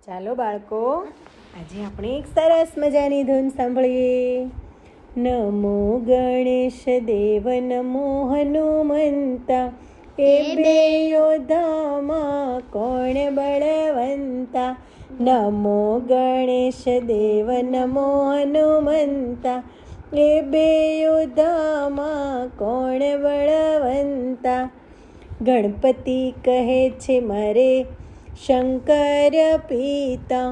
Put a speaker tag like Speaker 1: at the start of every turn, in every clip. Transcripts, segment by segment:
Speaker 1: ચાલો બાળકો, આજે આપણે એક સરસ મજાની ધૂન સાંભળીએ. નમો ગણેશ દેવ નમો હનુમંતા, એ બે યોદ્ધામાં કોણ બળવંતા. નમો ગણેશ દેવ નમો હનુમંતા, એ બે યોદ્ધામાં કોણ બળવંતા. ગણપતિ કહે છે મારે શંકર પિતા,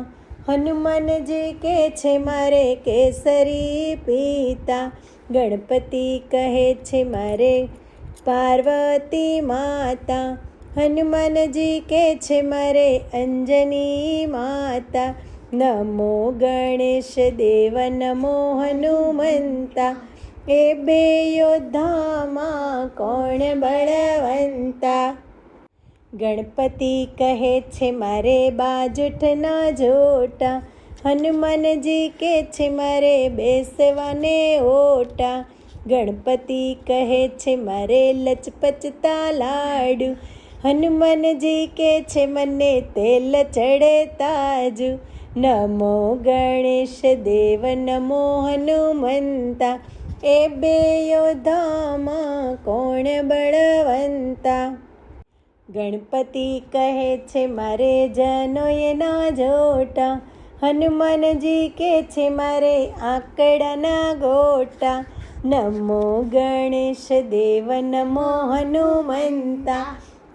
Speaker 1: હનુમાનજી કહે છે મારે કેસરી પિતા. ગણપતિ કહે છે મારે પાર્વતી માતા, હનુમાનજી કહે છે મારે અંજની માતા. નમો ગણેશ દેવ નમો હનુમંતા, એ બે યોદ્ધામાં કોણ બળવંતા. ગણપતિ કહે છે મારે બાજુઠના જોટા, હનુમાનજી કહે છે મારે બેસવાને ઓટા. ગણપતિ કહે છે મારે લચપચતા લાડુ, હનુમાનજી કહે છે મને તેલ ચડે તાજુ. નમો ગણેશ દેવ નમો હનુમંતા, એ બે યોદ્ધામાં કોણ બળવંતા. ગણપતિ કહે છે મારે જનોયના જોટા, હનુમાનજી કહે છે મારે આંકડાના ગોટા. નમો ગણેશ દેવ નમો હનુમંતા,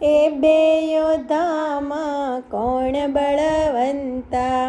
Speaker 1: એ બે યોદ્ધામાં કોણ બળવંતા.